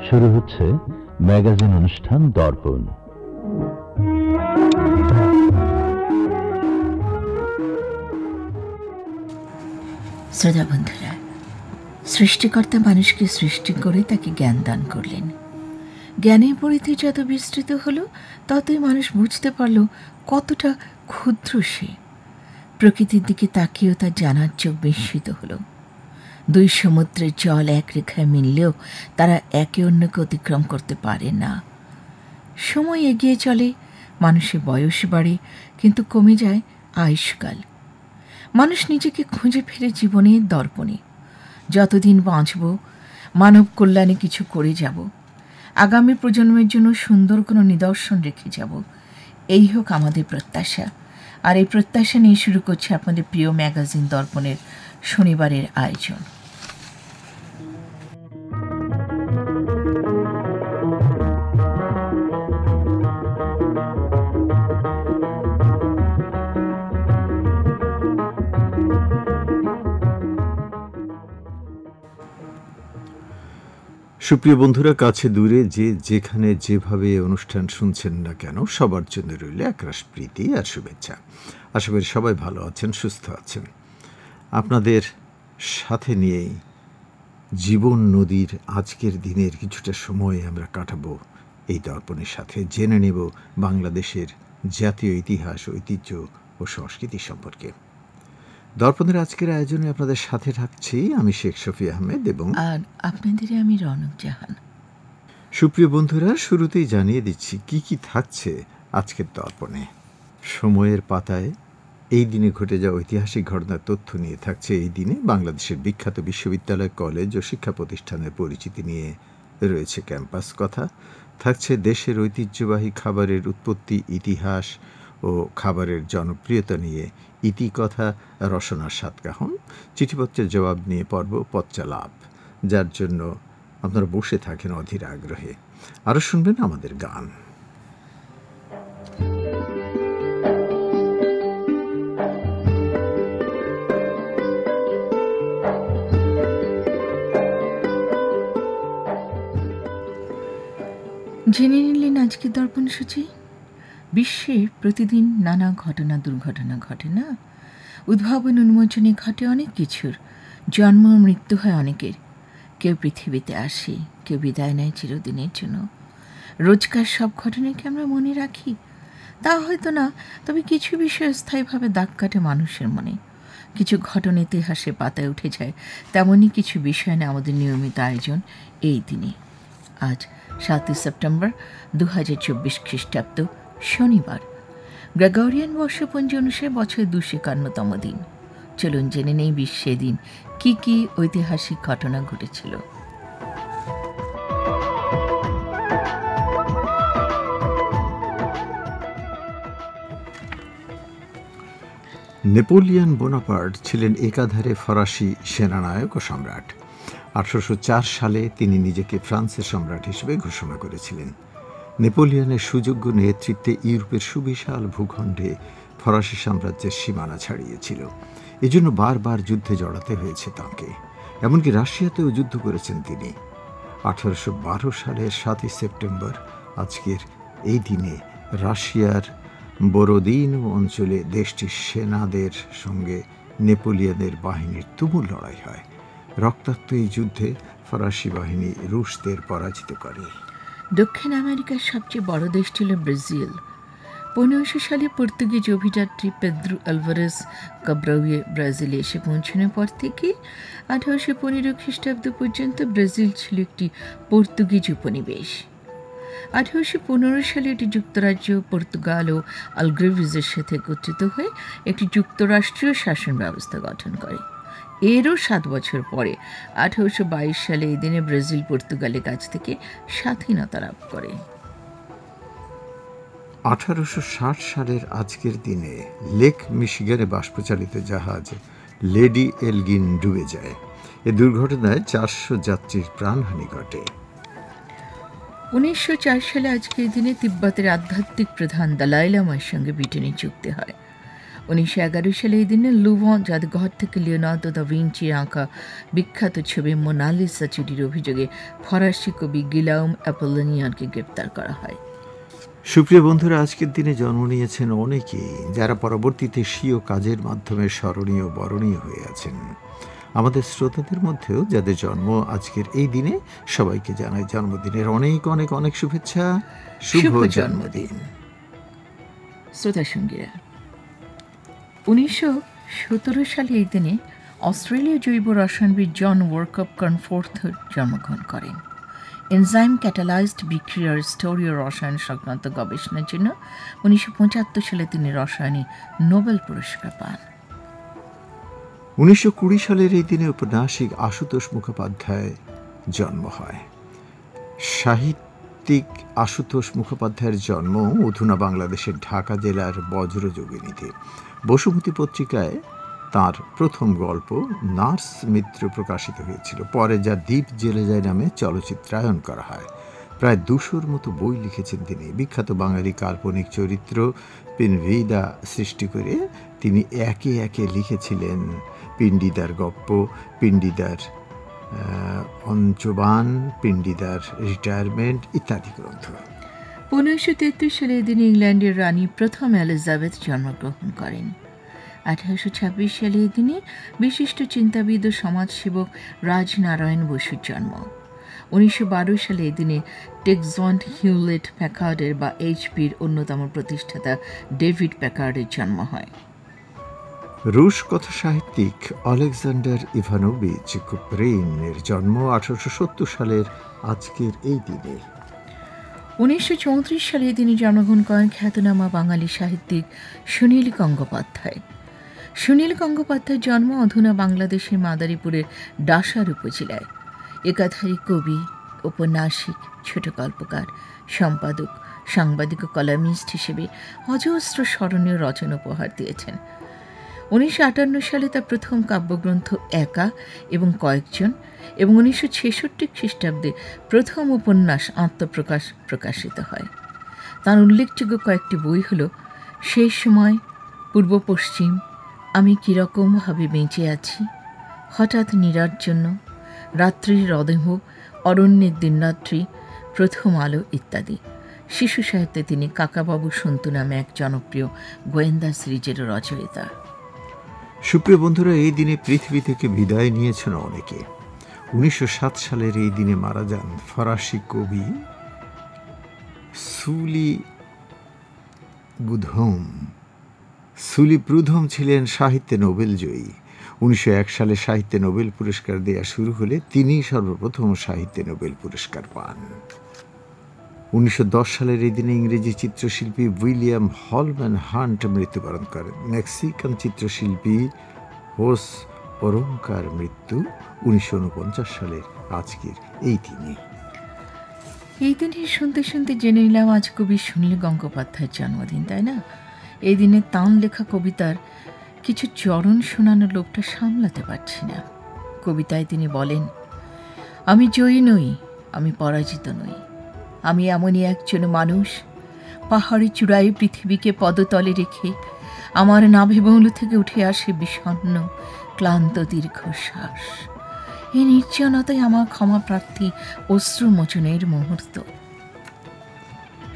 শুরু হচ্ছে ম্যাগাজিন অনুষ্ঠান দর্পণ। শ্রোতা বন্ধুরা, সৃষ্টিকর্তা মানুষকে সৃষ্টি করে তাকে জ্ঞান দান করলেন। জ্ঞানের পরিধি যত বিস্তৃত হলো, ততই মানুষ বুঝতে পারল কতটা ক্ষুদ্র সে। প্রকৃতির দিকে তাকিয়েও তার জানার চোখ বিস্মিত হলো। দুই সমুদ্রের জল এক রেখায় মিললেও তারা একে অন্যকে অতিক্রম করতে পারে না। সময় এগিয়ে চলে, মানুষের বয়স বাড়ে, কিন্তু কমে যায় আয়ুষ্কাল। মানুষ নিজেকে খুঁজে ফেরে জীবনের দর্পণে। যতদিন বাঁচব, মানব কল্যাণে কিছু করে যাব, আগামী প্রজন্মের জন্য সুন্দর কোনো নিদর্শন রেখে যাব, এই হোক আমাদের প্রত্যাশা। আর এই প্রত্যাশা নিয়ে শুরু করছে আপনাদের প্রিয় ম্যাগাজিন দর্পণের শনিবারের আয়োজন। সুপ্রিয় বন্ধুরা, কাছে দূরে যে যেখানে যেভাবে অনুষ্ঠান শুনছেন না কেন, সবার জন্য রইল একরাশ প্রীতি আর শুভেচ্ছা। আশা করি সবাই ভালো আছেন, সুস্থ আছেন। আপনাদের সাথে নিয়েই জীবন নদীর আজকের দিনের কিছুটা সময় আমরা কাটাবো এই দর্পণের সাথে। জেনে নেব বাংলাদেশের জাতীয় ইতিহাস, ঐতিহ্য ও সংস্কৃতি সম্পর্কে। দর্পণের আজকের আয়োজনে আপনাদের সাথে থাকছি আমি শেখ শফি আহমেদ এবং আর আপনাদের আমি রনক জাহান। সুপ্রিয় বন্ধুরা, শুরুতেই জানিয়ে দিচ্ছি কি কি থাকছে আজকের দর্পণে। সময়ের পাতায় এই দিনে ঘটে যাওয়া ঐতিহাসিক ঘটনার তথ্য নিয়ে থাকছে এই দিনে বাংলাদেশের বিখ্যাত বিশ্ববিদ্যালয়, কলেজ ও শিক্ষা প্রতিষ্ঠানের পরিচিতি নিয়ে রয়েছে ক্যাম্পাস কথা। থাকছে দেশের ঐতিহ্যবাহী খাবারের উৎপত্তি, ইতিহাস ও খাবারের জনপ্রিয়তা নিয়ে ইতিকথা, রসনার সাতকাহন, চিঠিপত্রের জবাব নিয়ে পর্ব পচ্চা লাভ, যার জন্য আপনারা বসে থাকেন অধীর আগ্রহে। আরও শুনবেন আমাদের গান। জেনে নিলেন আজকের দর্পণ সূচি। বিশ্বে প্রতিদিন নানা ঘটনা দুর্ঘটনা ঘটে না? উদ্ভাবন উন্মোচনে ঘটে অনেক কিছুর, জন্ম মৃত্যু হয় অনেকের। কেউ পৃথিবীতে আসে, কেউ বিদায় নেয় চিরদিনের জন্য। রোজকার সব ঘটনাকে আমরা মনে রাখি তা হয়তো না, তবে কিছু বিষয় স্থায়ীভাবে দাগ কাটে মানুষের মনে। কিছু ঘটনা ইতিহাসে পাতায় উঠে যায়, তেমনই কিছু বিষয় নিয়ে আমাদের নিয়মিত আয়োজন এই দিনে। আজ 7 সেপ্টেম্বর 2024 খ্রিস্টাব্দ, শনিবার। গ্রেগরিয়ান বর্ষপঞ্জি অনুসারে বছর 251তম দিন। চলুন জেনে নেই বিশ্বে দিন কি কি ঐতিহাসিক ঘটনা ঘটেছিল। নেপোলিয়ন বোনাপার্ট ছিলেন একাধারে ফরাসি সেনানায়ক ও সম্রাট। 1804 সালে তিনি নিজেকে ফ্রান্সের সম্রাট হিসেবে ঘোষণা করেছিলেন। নেপোলিয়নের সুযোগ্য নেতৃত্বে ইউরোপের সুবিশাল ভূখণ্ডে ফরাসি সাম্রাজ্যের সীমানা ছাড়িয়েছিল। এজন্য বারবার যুদ্ধে জড়াতে হয়েছে তাঁকে। এমনকি রাশিয়াতেও যুদ্ধ করেছেন তিনি। 1812 সালের 7 সেপ্টেম্বর, আজকের এই দিনে রাশিয়ার বোরোদিন অঞ্চলে দেশটির সেনাদের সঙ্গে নেপোলিয়নের বাহিনীর তুমুল লড়াই হয়। রক্তাক্ত এই যুদ্ধে ফরাসি বাহিনী রুশদের পরাজিত করে। দক্ষিণ আমেরিকার সবচেয়ে বড় দেশ ছিল ব্রাজিল। 1500 সালে পর্তুগিজ অভিযাত্রী পেদ্রো আলভারেজ কাব্রাউয়ে ব্রাজিলে এসে পৌঁছানোর পর থেকে 1815 খ্রিস্টাব্দ পর্যন্ত ব্রাজিল ছিল একটি পর্তুগিজ উপনিবেশ। 1815 সালে এটি যুক্তরাজ্য, পর্তুগাল ও আলগ্রেভিজের সাথে একত্রিত হয়ে একটি যুক্তরাষ্ট্রীয় শাসন ব্যবস্থা গঠন করে। এরও 7 বছর পরে 1822 সালে এই দিনে ব্রাজিল পর্তুগালের কাছ থেকে স্বাধীনতা লাভ করে। 1860 সালের আজকের দিনে লেক মিশিগানে বাষ্পচালিত জাহাজ লেডি এলগিন ডুবে যায়। এ দুর্ঘটনায় 400 যাত্রীর প্রাণহানি ঘটে। 1904 সালে আজকের দিনে তিব্বতের আধ্যাত্মিক প্রধান দলাই লামার সঙ্গে ব্রিটেনের চুক্তি হয়। 1911 সালে এই দিনে লুভন জাদুঘর থেকে লিওনার্দো দা ভিঞ্চির আঁকা বিখ্যাত ছবি মোনালিসা চুরির অভিযোগে ফরাসি কবি গিলাউম অ্যাপোলোনিয়ানকে গ্রেপ্তার করা হয়। সুপ্রিয় বন্ধুরা, আজকের দিনে জন্ম নিয়েছেন অনেকেই, যারা পরবর্তীতে স্বীয় কাজের মাধ্যমে স্মরণীয় বরণীয় হয়ে আছেন। আমাদের শ্রোতাদের মধ্যেও যাদের জন্ম আজকের এই দিনে, সবাইকে জানাই জন্মদিনের অনেক অনেক অনেক শুভেচ্ছা। শুভ জন্মদিন। শ্রোতা সঙ্গীরা, 1917 সালে এই দিনে অস্ট্রেলীয় জৈব রসায়নবিদ জন ওয়ারকপ কর্নফোর্থ জন্মগ্রহণ করেন। এনজাইম ক্যাটালাইজড বিক্রিয়ার স্তরীয় রসায়ন সংক্রান্ত গবেষণার জন্য 1975 সালে তিনি রসায়নে নোবেল পুরস্কার পান। 1920 সালের এই দিনে ঔপন্যাসিক আশুতোষ মুখোপাধ্যায় জন্ম হয়। সাহিত্যিক আশুতোষ মুখোপাধ্যায়ের জন্ম অধুনা বাংলাদেশের ঢাকা জেলার বজ্রযোগিনীতে। বসুমতী পত্রিকায় তার প্রথম গল্প নার্স মিত্র প্রকাশিত হয়েছিল, পরে যা দ্বীপ জেলে যায় নামে চলচ্চিত্রায়ন করা হয়। প্রায় 200-র মতো বই লিখেছেন তিনি। বিখ্যাত বাঙালি কাল্পনিক চরিত্র পিনভিদা সৃষ্টি করে তিনি একে একে লিখেছিলেন পিণ্ডিদার গপ্প, পিণ্ডিদার অঞ্চবান, পিণ্ডিদার রিটায়ারমেন্ট ইত্যাদি গ্রন্থ। 1933 সালে এদিন ইংল্যান্ডের রানী প্রথম এলিজাবেথ জন্মগ্রহণ করেন। 1826 সালে এদিনে বিশিষ্ট চিন্তাবিদ ও সমাজসেবক রাজনারায়ণ বসুর জন্ম। 1912 সালে এদিনে টেক্সওয়ান্ট হিউলেট প্যাকার্ডের বা এইচপির অন্যতম প্রতিষ্ঠাতা ডেভিড প্যাকার্ডের জন্ম হয়। রুশ কথা সাহিত্যিক আলেকজান্ডার ইভানোভিচ কুপরিনের জন্ম 1870 সালের আজকের এই দিনে। 1934 সালে তিনি জন্মগ্রহণ করেন খ্যাতনামা বাঙালি সাহিত্যিক সুনীল গঙ্গোপাধ্যায়। সুনীল গঙ্গোপাধ্যায়ের জন্ম অধুনা বাংলাদেশের মাদারীপুরের ডাসার উপজেলায়। একাধারে কবি, ঔপন্যাসিক, ছোট গল্পকার, সম্পাদক, সাংবাদিক ও কলামিস্ট হিসেবে অজস্র স্মরণীয় রচনা উপহার দিয়েছেন। 1958 সালে তার প্রথম কাব্যগ্রন্থ একা এবং কয়েকজন এবং 1966 খ্রিস্টাব্দে প্রথম উপন্যাস আত্মপ্রকাশ প্রকাশিত হয়। তার উল্লেখযোগ্য কয়েকটি বই হল সেই সময়, পূর্ব পশ্চিম, আমি কীরকমভাবে বেঁচে আছি, হঠাৎ নীরার জন্য, রাত্রির রদেহ, অরণ্যের দিনরাত্রি, প্রথম আলো ইত্যাদি। শিশু সাহিত্যে তিনি কাকাবাবু সন্তু নামে এক জনপ্রিয় গোয়েন্দা সিরিজের রচয়িতা। সুপ্রিয় বন্ধুরা, এই দিনে পৃথিবী থেকে বিদায় নিয়েছেন অনেকে। 1907 সালের এই দিনে মারা যান ফরাসি কবি সুলি প্রুধম। সুলি প্রুধম ছিলেন সাহিত্যে নোবেল জয়ী। 1901 সালে সাহিত্যে নোবেল পুরস্কার দেয়া শুরু হলে তিনি সর্বপ্রথম সাহিত্যে নোবেল পুরস্কার পান। 1910 সালের এই দিনে ইংরেজি চিত্রশিল্পী উইলিয়াম হলম্যান হান্ট মৃত্যুবরণ করেন। মেক্সিকান চিত্রশিল্পী হোস ওরঙ্কার মৃত্যু 1949 সালের আজকের এই দিনে। এই দিনে শুনতে শুনতে জেনে নিলাম আজ কবি সুনীল গঙ্গোপাধ্যায়ের জন্মদিন, তাই না? এই দিনে তাঁর লেখা কবিতার কিছু চরণ শোনানোর লোকটা সামলাতে পারছি না। কবিতায় তিনি বলেন, আমি জয়ী নই, আমি পরাজিত নই, আমি এমনই একজন মানুষ, পাহাড়ি চূড়ায় পৃথিবীকে পদতলে রেখে আমার নাভিমূল থেকে উঠে আসে বিষণ্ণ ক্লান্ত দীর্ঘশ্বাস। এই নির্জনতাই আমার ক্ষমা প্রার্থী অশ্রুমোচনের মুহূর্ত।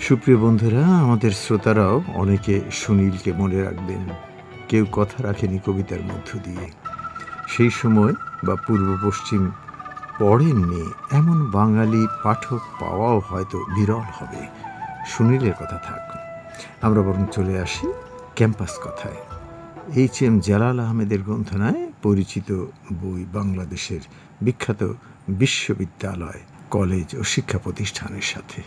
সুপ্রিয় বন্ধুরা, আমাদের শ্রোতারাও অনেকে সুনীলকে মনে রাখবেন। কেউ কথা রাখেনি কবিতার মধ্য দিয়ে। সেই সময় বা পূর্ব পশ্চিম পড়েননি এমন বাঙালি পাঠক পাওয়াও হয়তো বিরল হবে। সুনীলের কথা থাক, আমরা বরং চলে আসি ক্যাম্পাস কথায়। এইচ.এম. জালাল আহমেদের গ্রন্থনায় পরিচিত বই বাংলাদেশের বিখ্যাত বিশ্ববিদ্যালয়, কলেজ ও শিক্ষা প্রতিষ্ঠানের সাথে।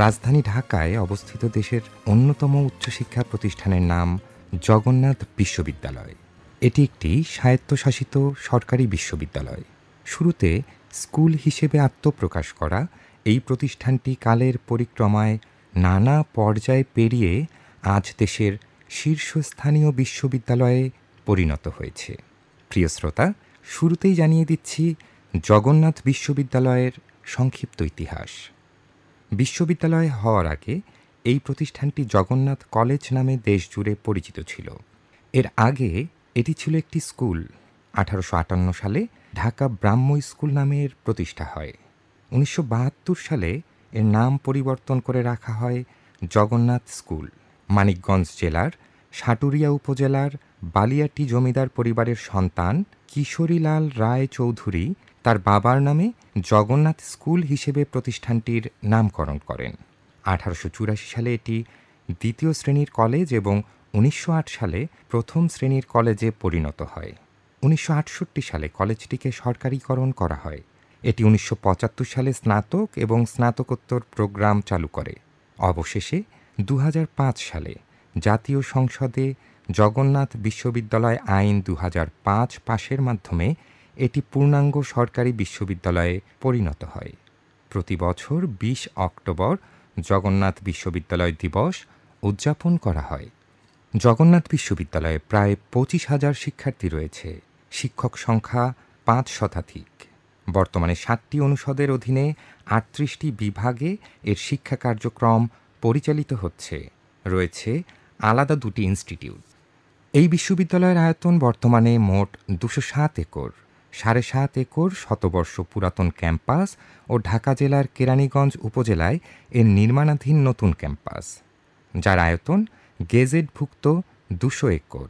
রাজধানী ঢাকায় অবস্থিত দেশের অন্যতম উচ্চশিক্ষা প্রতিষ্ঠানের নাম জগন্নাথ বিশ্ববিদ্যালয়। এটি একটি স্বায়ত্তশাসিত সরকারি বিশ্ববিদ্যালয়। শুরুতে স্কুল হিসেবে আত্মপ্রকাশ করা এই প্রতিষ্ঠানটি কালের পরিক্রমায় নানা পর্যায় পেরিয়ে আজ দেশের শীর্ষস্থানীয় বিশ্ববিদ্যালয়ে পরিণত হয়েছে। প্রিয় শ্রোতা, শুরুতেই জানিয়ে দিচ্ছি জগন্নাথ বিশ্ববিদ্যালয়ের সংক্ষিপ্ত ইতিহাস। বিশ্ববিদ্যালয় হওয়ার আগে এই প্রতিষ্ঠানটি জগন্নাথ কলেজ নামে দেশজুড়ে পরিচিত ছিল। এর আগে এটি ছিল একটি স্কুল। 1858 সালে ঢাকা ব্রাহ্ম স্কুল নামে এর প্রতিষ্ঠা হয়। 1972 সালে এর নাম পরিবর্তন করে রাখা হয় জগন্নাথ স্কুল। মানিকগঞ্জ জেলার সাটুরিয়া উপজেলার বালিয়াটি জমিদার পরিবারের সন্তান কিশোরীলাল রায় চৌধুরী তার বাবার নামে জগন্নাথ স্কুল হিসেবে প্রতিষ্ঠানটির নামকরণ করেন। 1884 সালে এটি দ্বিতীয় শ্রেণীর কলেজ এবং 1908 সালে প্রথম শ্রেণীর কলেজে পরিণত হয়। 1968 সালে কলেজটিকে সরকারিকরণ করা হয়। এটি 1975 সালে স্নাতক এবং স্নাতকোত্তর প্রোগ্রাম চালু করে। অবশেষে 2005 সালে জাতীয় সংসদে জগন্নাথ বিশ্ববিদ্যালয় আইন 2005 পাশের মাধ্যমে এটি পূর্ণাঙ্গ সরকারি বিশ্ববিদ্যালয়ে পরিণত হয়। প্রতি বছর 20 অক্টোবর জগন্নাথ বিশ্ববিদ্যালয় দিবস উদযাপন করা হয়। জগন্নাথ বিশ্ববিদ্যালয়ে প্রায় 25,000 শিক্ষার্থী রয়েছে। শিক্ষক সংখ্যা 5 শতাধিক। বর্তমানে 7টি অনুষদের অধীনে 38টি বিভাগে এর শিক্ষা কার্যক্রম পরিচালিত হচ্ছে। রয়েছে আলাদা 2টি ইনস্টিটিউট। এই বিশ্ববিদ্যালয়ের আয়তন বর্তমানে মোট 207 একর। 7.5 একর শতবর্ষ পুরাতন ক্যাম্পাস ও ঢাকা জেলার কেরানীগঞ্জ উপজেলায় এর নির্মাণাধীন নতুন ক্যাম্পাস, যার আয়তন গেজেটভুক্ত 200 একর।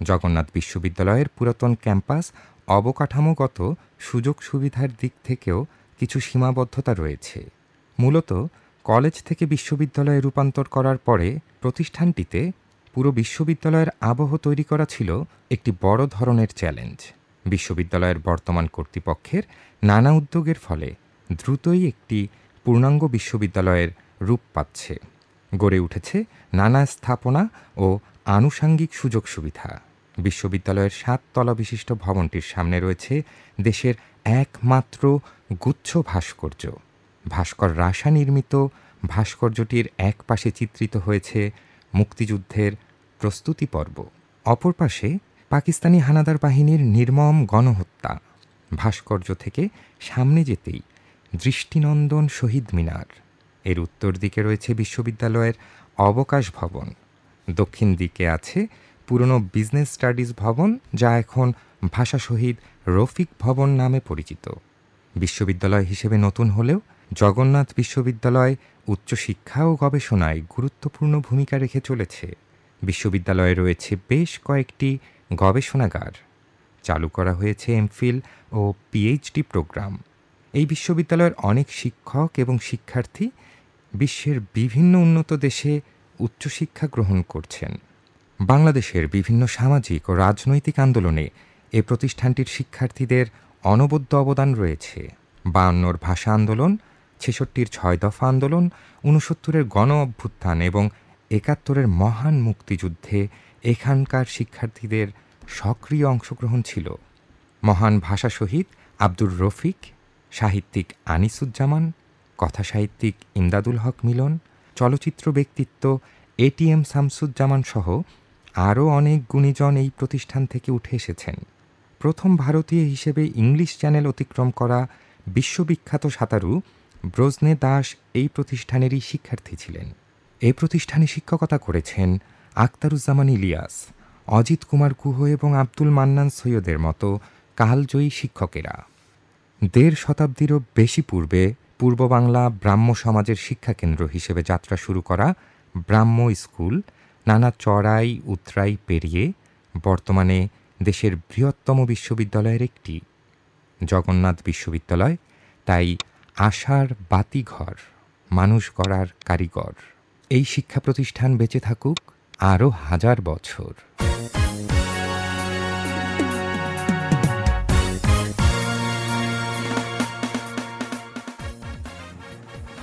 জগন্নাথ বিশ্ববিদ্যালয়ের পুরাতন ক্যাম্পাস অবকাঠামোগত সুযোগ সুবিধার দিক থেকেও কিছু সীমাবদ্ধতা রয়েছে। মূলত কলেজ থেকে বিশ্ববিদ্যালয়ে রূপান্তর করার পরে প্রতিষ্ঠানটিতে পুরো বিশ্ববিদ্যালয়ের আবহ তৈরি করা ছিল একটি বড় ধরনের চ্যালেঞ্জ। বিশ্ববিদ্যালয়ের বর্তমান কর্তৃপক্ষের নানা উদ্যোগের ফলে দ্রুতই একটি পূর্ণাঙ্গ বিশ্ববিদ্যালয়ের রূপ পাচ্ছে। গড়ে উঠেছে নানা স্থাপনা ও আনুষাঙ্গিক সুযোগ সুবিধা। বিশ্ববিদ্যালয়ের 7 তলা বিশিষ্ট ভবনটির সামনে রয়েছে দেশের একমাত্র গুচ্ছ ভাস্কর্য। ভাস্কর রাশা নির্মিত ভাস্কর্যটির এক পাশে চিত্রিত হয়েছে মুক্তিযুদ্ধের প্রস্তুতি পর্ব, অপর পাশে পাকিস্তানি হানাদার বাহিনীর নির্মম গণহত্যা। ভাস্কর্য থেকে সামনে যেতেই দৃষ্টিনন্দন শহীদ মিনার। এর উত্তর দিকে রয়েছে বিশ্ববিদ্যালয়ের অবকাশ ভবন। দক্ষিণ দিকে আছে পুরনো বিজনেস স্টাডিজ ভবন, যা এখন ভাষা শহীদ রফিক ভবন নামে পরিচিত। বিশ্ববিদ্যালয় হিসেবে নতুন হলেও জগন্নাথ বিশ্ববিদ্যালয় উচ্চশিক্ষা ও গবেষণায় গুরুত্বপূর্ণ ভূমিকা রেখে চলেছে। বিশ্ববিদ্যালয়ে রয়েছে বেশ কয়েকটি গবেষণাগার। চালু করা হয়েছে এমফিল ও পিএইচডি প্রোগ্রাম। এই বিশ্ববিদ্যালয়ের অনেক শিক্ষক এবং শিক্ষার্থী বিশ্বের বিভিন্ন উন্নত দেশে উচ্চশিক্ষা গ্রহণ করছেন। বাংলাদেশের বিভিন্ন সামাজিক ও রাজনৈতিক আন্দোলনে এ প্রতিষ্ঠানটির শিক্ষার্থীদের অনবদ্য অবদান রয়েছে। 52-র ভাষা আন্দোলন, 66-র 6 দফা আন্দোলন, 69-এর গণ অভ্যুত্থান এবং 71-এর মহান মুক্তিযুদ্ধে এখানকার শিক্ষার্থীদের সক্রিয় অংশগ্রহণ ছিল। মহান ভাষা শহীদ আব্দুর রফিক, সাহিত্যিক আনিসুজ্জামান, কথাসাহিত্যিক ইমদাদুল হক মিলন, চলচ্চিত্র ব্যক্তিত্ব এটিএম শামসুজ্জামান সহ আরও অনেক গুণীজন এই প্রতিষ্ঠান থেকে উঠে এসেছেন। প্রথম ভারতীয় হিসেবে ইংলিশ চ্যানেল অতিক্রম করা বিশ্ববিখ্যাত সাঁতারু ব্রজনে দাস এই প্রতিষ্ঠানেরই শিক্ষার্থী ছিলেন। এ প্রতিষ্ঠানে শিক্ষকতা করেছেন আখতারুজ্জামান ইলিয়াস, অজিত কুমার গুহ এবং আব্দুল মান্নান সৈয়দের মতো কালজয়ী শিক্ষকেরা। 1.5 শতাব্দীরও বেশি পূর্বে পূর্ব বাংলা ব্রাহ্ম সমাজের শিক্ষাকেন্দ্র হিসেবে যাত্রা শুরু করা ব্রাহ্ম স্কুল নানা চড়াই উতরাই পেরিয়ে বর্তমানে দেশের বৃহত্তম বিশ্ববিদ্যালয়ের একটি। জগন্নাথ বিশ্ববিদ্যালয় তাই আশার বাতিঘর, মানুষ গড়ার কারিগর। এই শিক্ষা প্রতিষ্ঠান বেঁচে থাকুক আরও 1000 বছর।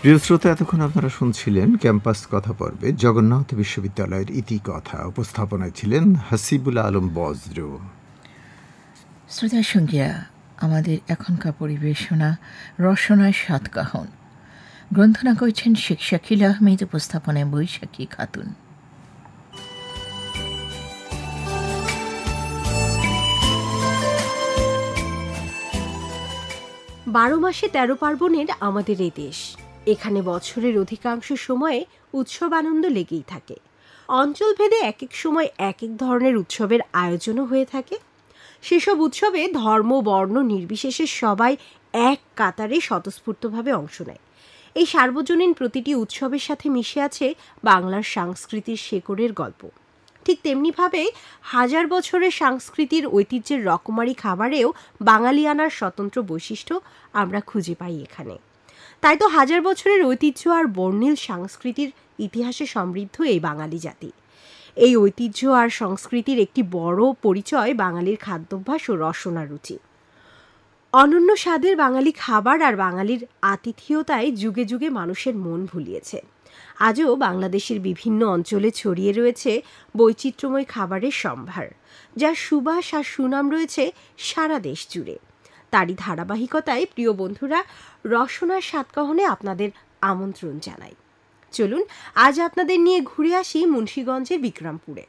প্রিয় শ্রোতা, এতক্ষণ আপনারা শুনছিলেন ক্যাম্পাস কথা পর্বে জগন্নাথ বিশ্ববিদ্যালয়ের ইতিকথা। উপস্থাপনায় ছিলেন হাসিবুল আলম বজ্র। শ্রোতা সঙ্গীরা, আমাদের এখনকার পরিবেশনা রসনায় সাতকাহন। গ্রন্থনা করেছেন শেখ শাকিল আহমেদ, উপস্থাপনায় বৈশাখী খাতুন। 12 মাসে 13 পার্বণের আমাদের এই দেশ। এখানে বছরের অধিকাংশ সময়ে উৎসব আনন্দ লেগেই থাকে। অঞ্চলভেদে এক এক সময় এক এক ধরনের উৎসবের আয়োজনও হয়ে থাকে। সেসব উৎসবে ধর্ম বর্ণ নির্বিশেষে সবাই এক কাতারে স্বতঃস্ফূর্তভাবে অংশ নেয়। এই সার্বজনীন প্রতিটি উৎসবের সাথে মিশে আছে বাংলার সংস্কৃতির শেকড়ের গল্প। ঠিক তেমনিভাবে হাজার বছরের সংস্কৃতির ঐতিহ্যের রকমারি খাবারেও বাঙালিয়ানার স্বতন্ত্র বৈশিষ্ট্য আমরা খুঁজে পাই এখানে। তাই তো হাজার বছরের ঐতিহ্য আর বর্ণিল সংস্কৃতির ইতিহাসে সমৃদ্ধ এই বাঙালি জাতি। এই ঐতিহ্য আর সংস্কৃতির একটি বড় পরিচয় বাঙালির খাদ্যাভ্যাস ও রসনা রুচি। অনন্য স্বাদের বাঙালি খাবার আর বাঙালির আতিথেয়তায় যুগে যুগে মানুষের মন ভুলিয়েছে। আজও বাংলাদেশের বিভিন্ন অঞ্চলে ছড়িয়ে রয়েছে বৈচিত্র্যময় খাবারের সম্ভার, যার সুবাস আর সুনাম রয়েছে সারা দেশ জুড়ে। তারই ধারাবাহিকতায় প্রিয় বন্ধুরা, রসনার সাতকাহনে আপনাদের আমন্ত্রণ জানাই। চলুন আজ আপনাদের নিয়ে ঘুরে আসি মুন্সিগঞ্জের বিক্রমপুরে।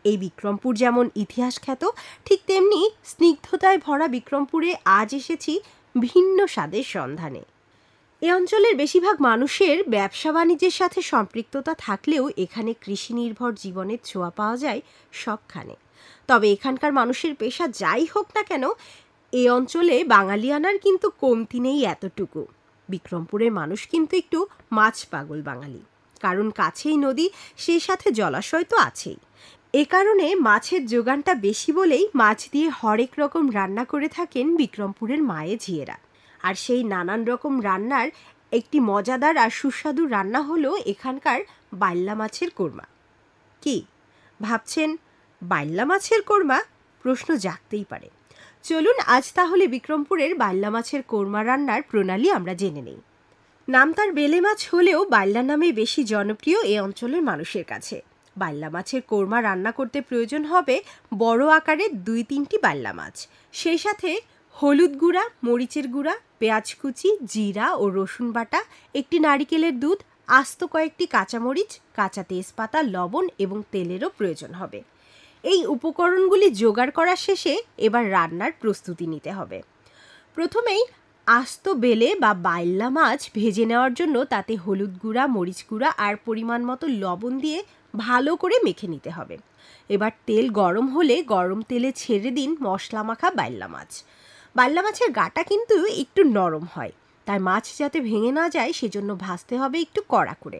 এই বিক্রমপুর যেমন ইতিহাস খ্যাত, ঠিক তেমনি স্নিগ্ধতায় ভরা বিক্রমপুরে আজ এসেছি ভিন্ন স্বাদের সন্ধানে। এ অঞ্চলের বেশিরভাগ মানুষের ব্যবসা বাণিজ্যের সাথে সম্পৃক্ততা থাকলেও এখানে কৃষি নির্ভর জীবনের ছোঁয়া পাওয়া যায় সবখানে। তবে এখানকার মানুষের পেশা যাই হোক না কেন, এ অঞ্চলে বাঙালিয়ানার কিন্তু কমতি নেই এতটুকু। বিক্রমপুরের মানুষ কিন্তু একটু মাছ পাগল বাঙালি, কারণ কাছেই নদী, সেই সাথে জলাশয় তো আছেই। এ কারণে মাছের যোগানটা বেশি বলেই মাছ দিয়ে হরেক রকম রান্না করে থাকেন বিক্রমপুরের মায়ে ঝিয়েরা। আর সেই নানান রকম রান্নার একটি মজাদার আর সুস্বাদু রান্না হলো এখানকার বাইল্লা মাছের কোরমা। কি ভাবছেন, বাইল্লা মাছের কোরমা? প্রশ্ন জাগতেই পারে। চলুন আজ তাহলে বিক্রমপুরের বাইল্লা মাছের কোরমা রান্নার প্রণালী আমরা জেনে নেই। নাম তার বেলে মাছ হলেও বাইল্লা নামে বেশি জনপ্রিয় এ অঞ্চলের মানুষের কাছে। বাইল্লা মাছের কোরমা রান্না করতে প্রয়োজন হবে বড় আকারের 2-3টি বাইল্লা মাছ, সেই সাথে হলুদ গুঁড়া, মরিচের গুঁড়া, পেঁয়াজ কুচি, জিরা ও রসুন বাটা, একটি নারিকেলের দুধ, আস্ত কয়েকটি কাঁচামরিচ, কাঁচা তেজপাতা, লবণ এবং তেলেরও প্রয়োজন হবে। এই উপকরণগুলি জোগাড় করার শেষে এবার রান্নার প্রস্তুতি নিতে হবে। প্রথমেই আস্ত বেলে বা বাইল্লা মাছ ভেজে নেওয়ার জন্য তাতে হলুদ গুঁড়া, মরিচ গুঁড়া আর পরিমাণ মতো লবণ দিয়ে ভালো করে মেখে নিতে হবে। এবার তেল গরম হলে গরম তেলে ছেড়ে দিন মশলা মাখা বাইল্লা মাছ। বাইল্লা মাছের গাটা কিন্তু একটু নরম হয়, তাই মাছ যাতে ভেঙে না যায় সেজন্য ভাজতে হবে একটু কড়া করে।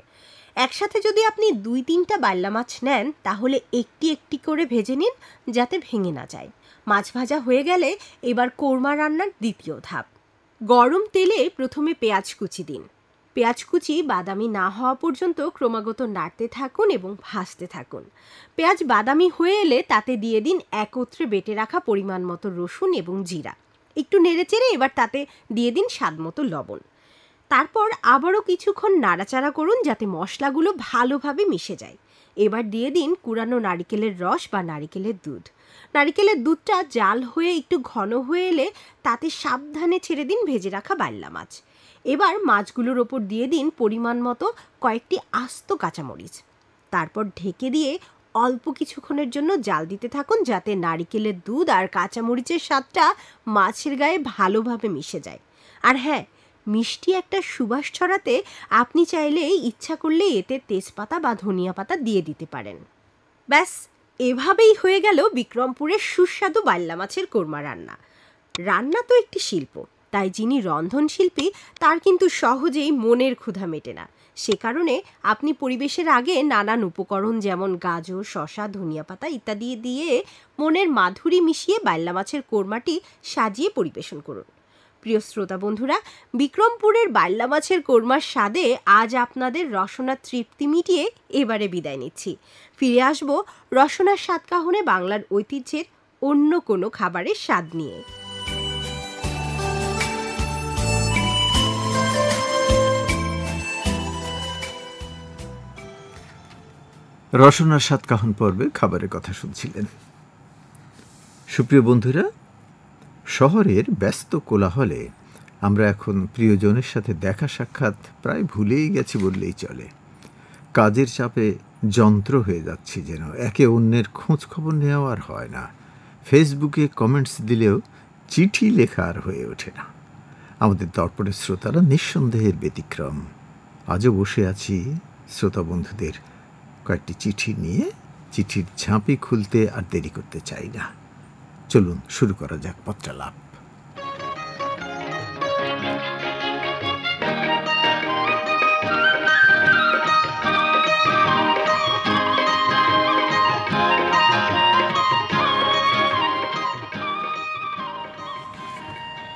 একসাথে যদি আপনি 2-3টা বাইল্লা মাছ নেন তাহলে একটি একটি করে ভেজে নিন, যাতে ভেঙে না যায়। মাছ ভাজা হয়ে গেলে এবার কোরমা রান্নার দ্বিতীয় ধাপ। গরম তেলে প্রথমে পেঁয়াজ কুচি দিন। পেঁয়াজ কুচি বাদামি না হওয়া পর্যন্ত ক্রমাগত নাড়তে থাকুন এবং ভাজতে থাকুন। পেঁয়াজ বাদামি হয়ে এলে তাতে দিয়ে দিন একত্রে বেটে রাখা পরিমাণ মতো রসুন এবং জিরা। একটু নেড়েচেড়ে এবার তাতে দিয়ে দিন স্বাদ মতো লবণ। তারপর আবারও কিছুক্ষণ নাড়াচাড়া করুন যাতে মশলাগুলো ভালোভাবে মিশে যায়। এবার দিয়ে দিন কুড়ানো নারিকেলের রস বা নারিকেলের দুধ। নারিকেলের দুধটা জাল হয়ে একটু ঘন হয়ে এলে তাতে সাবধানে ছেড়ে দিন ভেজে রাখা বাইল্লা মাছ। এবার মাছগুলোর ওপর দিয়ে দিন পরিমাণ মতো কয়েকটি আস্ত কাঁচামরিচ। তারপর ঢেকে দিয়ে অল্প কিছুক্ষণের জন্য জাল দিতে থাকুন যাতে নারিকেলের দুধ আর কাঁচামরিচের স্বাদটা মাছের গায়ে ভালোভাবে মিশে যায়। আর হ্যাঁ, মিষ্টি একটা সুবাস ছড়াতে আপনি চাইলে ইচ্ছা করলে এতে তেজপাতা বা ধনিয়া পাতা দিয়ে দিতে পারেন। ব্যাস, এভাবেই হয়ে গেল বিক্রমপুরের সুস্বাদু বাইল্লা মাছের কোরমা রান্না। রান্না তো একটি শিল্প, তাই যিনি রন্ধনশিল্পী তার কিন্তু সহজেই মনের ক্ষুধা মেটে না। সে কারণে আপনি পরিবেশের আগে নানান উপকরণ যেমন গাজর, শসা, ধনিয়া পাতা ইত্যাদি দিয়ে মনের মাধুরী মিশিয়ে বাইল্লা মাছের কোরমাটি সাজিয়ে পরিবেশন করুন। প্রিয় শ্রোতা বন্ধুরা, বিক্রমপুরের বাইল্লা মাছের কোরমার স্বাদে আজ আপনাদের রসনার তৃপ্তি মিটিয়ে এবারে বিদায় নিচ্ছি। ফিরে আসব রসনার সাতকাহনে বাংলার ঐতিহ্যের অন্য কোনো খাবারের স্বাদ নিয়ে। রসনার সাতকাহন পর্বে খাবারের কথা শুনছিলেন। সুপ্রিয় বন্ধুরা, শহরের ব্যস্ত কোলাহলে আমরা এখন প্রিয়জনের সাথে দেখা সাক্ষাৎ প্রায় ভুলেই গেছি বললেই চলে। কাজের চাপে যন্ত্র হয়ে যাচ্ছি যেন, একে অন্যের খোঁজ খবর নেওয়া আর হয় না। ফেসবুকে কমেন্টস দিলেও চিঠি লেখা আর হয়ে ওঠে না। আমাদের দর্পণের শ্রোতারা নিঃসন্দেহের ব্যতিক্রম। আজও বসে আছি শ্রোতা বন্ধুদের কয়েকটি চিঠি নিয়ে। চিঠির ঝাঁপি খুলতে আর দেরি করতে চাই না। চলুন শুরু করা যাক পত্রালাপ।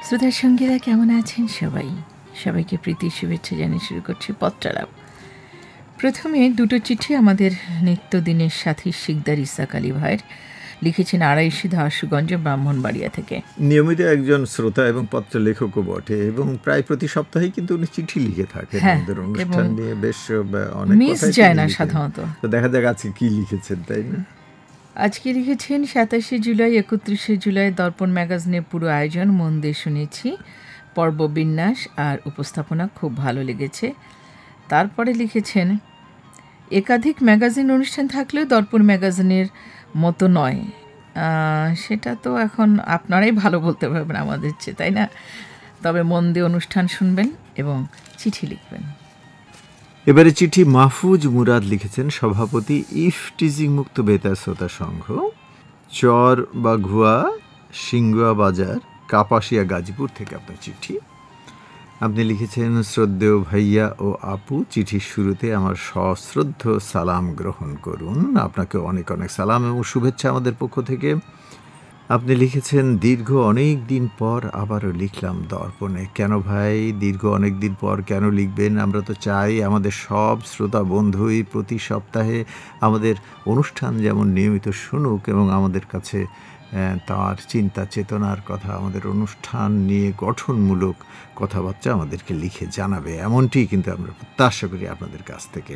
শ্রোতার সঙ্গীরা কেমন আছেন সবাই? সবাইকে প্রীতি শুভেচ্ছা জানিয়ে শুরু করছি পত্রালাপ। প্রথমে দুটো চিঠি আমাদের নিত্যদিনের সাথী শিকদার ইসাক আলী ভাইয়ের, লিখেছেন আড়াইশি দাসগঞ্জ ব্রাহ্মণবাড়িয়া থেকে। নিয়মিত একজন শ্রোতা এবং পত্র লেখকও বটে, এবং প্রায় প্রতি সপ্তাহে কিন্তু উনি চিঠি লিখে থাকেন আমাদের অনুষ্ঠান নিয়ে। বেশ অনেক মিস যায় না সাধারণত। তো দেখা যাক আজকে কি লিখেছেন, তাই না? আজকে লিখেছেন 27শে জুলাই 31শে জুলাই দর্পণ ম্যাগাজিনের পুরো আয়োজন মন দিয়ে শুনেছি, পর্ববিন্যাস আর উপস্থাপনা খুব ভালো লেগেছে। তারপরে লিখেছেন একাধিক ম্যাগাজিন অনুষ্ঠান থাকলেও দর্পণ ম্যাগাজিনের মতো নয়। সেটা তো এখন আপনারাই ভালো বলতে পারবেন আমাদের চেয়ে, তাই না? তবে মন দিয়ে অনুষ্ঠান শুনবেন এবং চিঠি লিখবেন। এবারে চিঠি মাহফুজ মুরাদ লিখেছেন, সভাপতি ইফটিজিং মুক্ত বেতার শ্রোতা সংঘ, চর বাঘুয়া সিঙ্গুয়া বাজার, কাপাসিয়া, গাজীপুর থেকে আপনার চিঠি। আপনি লিখেছেন, শ্রদ্ধেয় ভাইয়া ও আপু, চিঠির শুরুতে আমার সশ্রদ্ধ সালাম গ্রহণ করুন। আপনাকে অনেক অনেক সালাম এবং শুভেচ্ছা আমাদের পক্ষ থেকে। আপনি লিখেছেন, দীর্ঘ অনেক দিন পর আবারও লিখলাম দর্পণে। কেন ভাই দীর্ঘ অনেক দিন পর কেন লিখবেন? আমরা তো চাই আমাদের সব শ্রোতা বন্ধুই প্রতি সপ্তাহে আমাদের অনুষ্ঠান যেমন নিয়মিত শুনুক এবং আমাদের কাছে তার চিন্তা চেতনার কথা, আমাদের অনুষ্ঠান নিয়ে গঠনমূলক কথাবার্তা আমাদেরকে লিখে জানাবে, এমনটি কিন্তু আমরা প্রত্যাশা করি আপনাদের কাছ থেকে।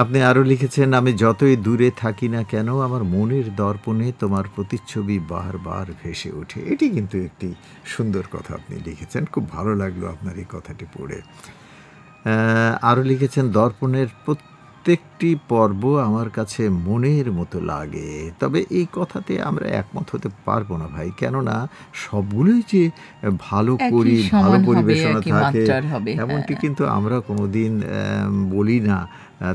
আপনি আরও লিখেছেন, আমি যতই দূরে থাকি না কেন আমার মনের দর্পণে তোমার প্রতিচ্ছবি বারবার ভেসে ওঠে। এটি কিন্তু একটি সুন্দর কথা আপনি লিখেছেন, খুব ভালো লাগলো আপনার এই কথাটি পড়ে। আরও লিখেছেন, দর্পণের প্রত্যেকটি পর্ব আমার কাছে মনের মতো লাগে। তবে এই কথাতে আমরা একমত হতে পারবো না ভাই, কেননা সবগুলোই যে ভালো করি, ভালো পরিবেশনা থাকে এমনটি কিন্তু আমরা কোনোদিন বলি না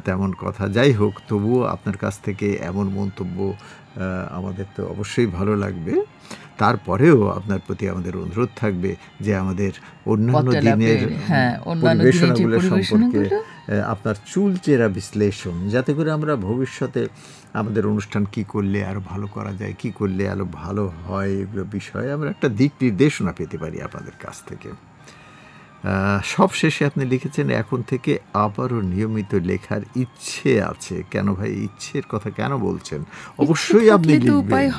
তেমন কথা। যাই হোক, তবুও আপনার কাছ থেকে এমন মন্তব্য আমাদের তো অবশ্যই ভালো লাগবে। তারপরেও আপনার প্রতি আমাদের অনুরোধ থাকবে যে আমাদের অন্যান্য দিনের পরিবেশনাগুলো সম্পর্কে আপনার চুলচেরা বিশ্লেষণ, যাতে করে আমরা ভবিষ্যতে আমাদের অনুষ্ঠান কি করলে আরও ভালো করা যায়, কি করলে আরও ভালো হয়, এগুলো বিষয়ে আমরা একটা দিক নির্দেশনা পেতে পারি আপনাদের কাছ থেকে। সব শেষে আপনি লিখেছেন, এখন থেকে আবারও নিয়মিত লেখার ইচ্ছে আছে। কেন ভাই, ইচ্ছের কথা কেন বলছেন? অবশ্যই আপনি লিখবেন।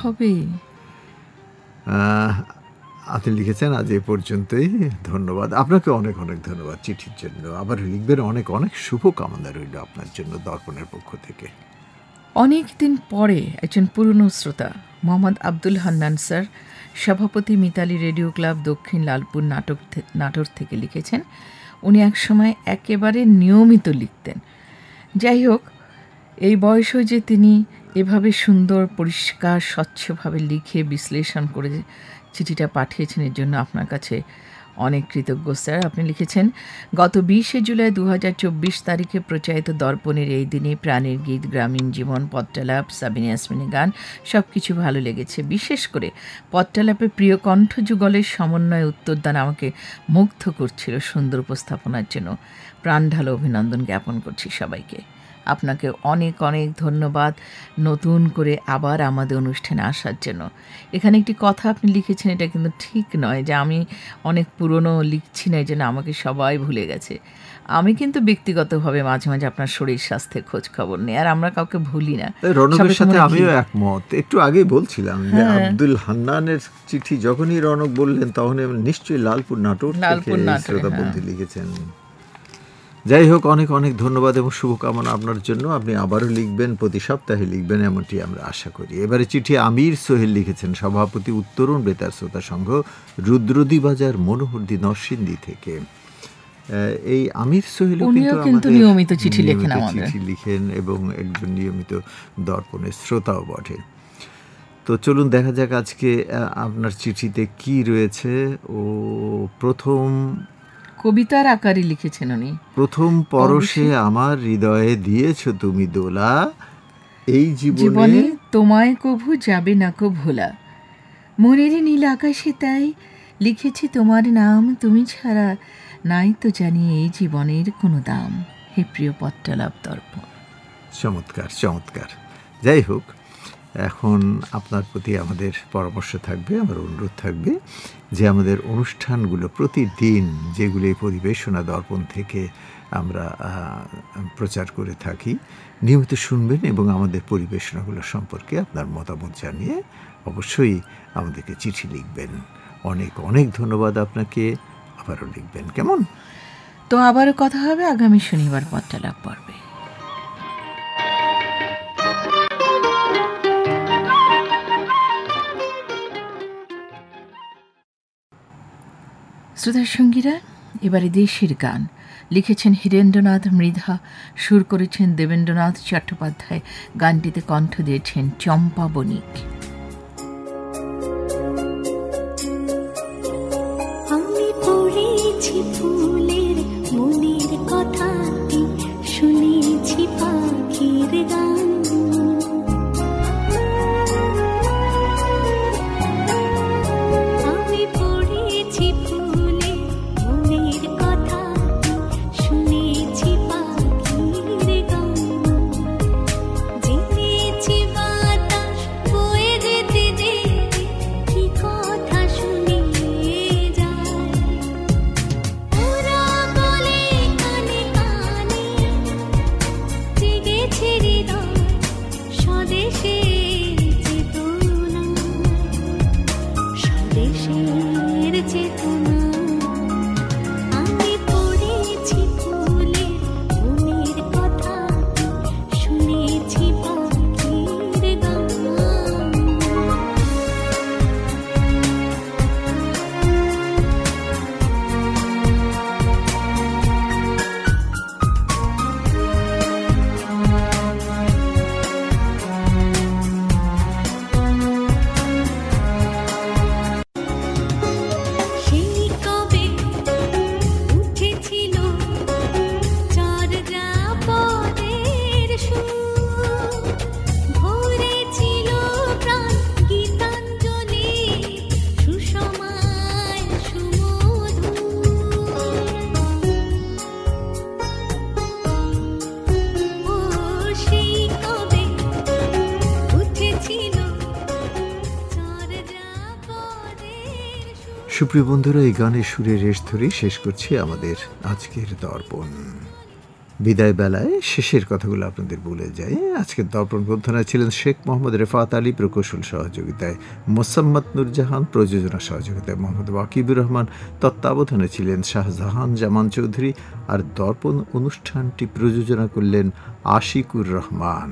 আপনি লিখেছেন, আজ এ পর্যন্তই। ধন্যবাদ আপনাকে, অনেক অনেক ধন্যবাদ চিঠির জন্য। আবার লিখবেন, অনেক অনেক শুভকামনা রইল আপনার জন্য দর্পণের পক্ষ থেকে। অনেক দিন পরে একজন পুরনো শ্রোতা মোহাম্মদ আব্দুল হান্নান স্যার, সভাপতি মিতালি রেডিও ক্লাব, দক্ষিণ লালপুর নাটোর থেকে লিখেছেন। উনি একসময় একেবারে নিয়মিত লিখতেন। যাই হোক, এই বয়সেও যে তিনি এভাবে সুন্দর পরিষ্কার স্বচ্ছভাবে লিখে বিশ্লেষণ করে চিঠিটা পাঠিয়েছেন, এর জন্য আপনার কাছে অনেক কৃতজ্ঞ স্যার। আপনি লিখেছেন, গত 20শে জুলাই 2024 তারিখে প্রচারিত দর্পণের এই দিনে প্রাণের গীত, গ্রামীণ জীবন, পত্রালাপ, সাবিনা ইয়াসমিনের গান সব কিছু ভালো লেগেছে। বিশেষ করে পত্রালাপে প্রিয় কণ্ঠযুগলের সমন্বয়ে উত্তরদান আমাকে মুগ্ধ করছিল। সুন্দর উপস্থাপনার জন্য প্রাণ ঢালো অভিনন্দন জ্ঞাপন করছি সবাইকে। আপনাকে অনেক অনেক ধন্যবাদ নতুন করে আবার আমাদের অনুষ্ঠানে আসার জন্য। এখানে একটি কথা আপনি লিখেছেন, এটা কিন্তু ঠিক নয় যে আমি অনেক পুরনো লিখছি না, এই জন্য আমাকে সবাই ভুলে গেছে। আমি কিন্তু ব্যক্তিগতভাবে মাঝে মাঝে আপনার শরীর স্বাস্থ্যের খোঁজ খবর নেই, আর আমরা কাউকে ভুলি না। রনকের সাথে আমিও একমত। একটু আগেই বলছিলাম যে আব্দুল হান্নানের চিঠি যখনই রনক বললেন, তখন নিশ্চয়ই লালপুর নাটোর শ্রোতা বন্ধু লিখেছেন। যাই হোক, অনেক অনেক ধন্যবাদ এবং শুভকামনা আপনার জন্য। আপনি আবারও লিখবেন, প্রতি সপ্তাহে লিখবেন, এমনটি আমরা আশা করি। এবারে চিঠি আমির সোহেল লিখেছেন, সভাপতি উত্তরণ বেতার শ্রোতা সংঘ, রুদ্রদী বাজার, মনোহরদী, নরসিংদী থেকে। এই আমির সোহেল কিন্তু নিয়মিত চিঠি লিখেন এবং একজন নিয়মিত দর্পণের শ্রোতাও বটে। তো চলুন দেখা যাক আজকে আপনার চিঠিতে কি রয়েছে। ও প্রথম কবিতার আকারে লিখেছেন উনি। প্রথম পরশে আমার হৃদয়ে দিয়েছ তুমি দোলা, এই জীবনে জীবনে তোমায় কভু যাবে না কো ভোলা, মনের নীল আকাশে তাই লিখেছি তোমার নাম, তুমি ছাড়া নাই তো জানি এই জীবনের কোনো দাম। হে প্রিয় পত্রলাভ দর্পণ। চমৎকার চমৎকার। যাই হোক, এখন আপনার প্রতি আমাদের পরামর্শ থাকবে, আমার অনুরোধ থাকবে যে আমাদের অনুষ্ঠানগুলো প্রতিদিন যেগুলি পরিবেশনা দর্পণ থেকে আমরা প্রচার করে থাকি নিয়মিত শুনবেন এবং আমাদের পরিবেশনাগুলো সম্পর্কে আপনার মতামত জানিয়ে অবশ্যই আমাদেরকে চিঠি লিখবেন। অনেক অনেক ধন্যবাদ আপনাকে। আবারও লিখবেন, কেমন? তো আবারও কথা হবে আগামী শনিবার পত্রলাভ পর্বে। শ্রোতার সঙ্গীরা, এবারে দেশের গান লিখেছেন হীরেন্দ্রনাথ মৃধা, সুর করেছেন দেবেন্দ্রনাথ চট্টোপাধ্যায়, গানটিতে কণ্ঠ দিয়েছেন চম্পা বণিক। আমি পড়েছি ফুলের মনের কথাটি, শুনেছি পাখির গান, আমি পড়েছি ফুলের মনের কথাটি, শুনেছি পাখির গান, জেনেছি বাতাস বয়ে যেতে যেতে কি কথা শুনিয়ে যায়, ওরা বলে কানে কানে জেগেছে হৃদয় স্বদেশের চেতনা, স্বদেশের চেতনা। আমি পড়েছি ফুলের মনের কথা, শুনেছি পাখির গান। সেই কবে উঠেছিল চর্যাপদের সুর, ভরেছিল প্রাণ গীতাঞ্জলি সুষমায় সুমধুর। ও সেই কবে উঠেছিল চর্যাপদের সুর। সুপ্রিয় বন্ধুরা, এই গানের সুরে রেশ ধরেই শেষ করছি আমাদের আজকের দর্পণ। বিদায় বেলায় শেষের কথাগুলো আপনাদের বলে যাই। আজকের দর্পণ গ্রন্থনায় ছিলেন শেখ মোহাম্মদ রেফাত আলী, প্রকৌশল সহযোগিতায় মোসাম্মদ নূরজাহান, প্রযোজনা সহযোগিতায় মোহাম্মদ ওয়াকিবুর রহমান, তত্ত্বাবধানে ছিলেন শাহজাহান জামান চৌধুরী, আর দর্পণ অনুষ্ঠানটি প্রযোজনা করলেন আশিকুর রহমান।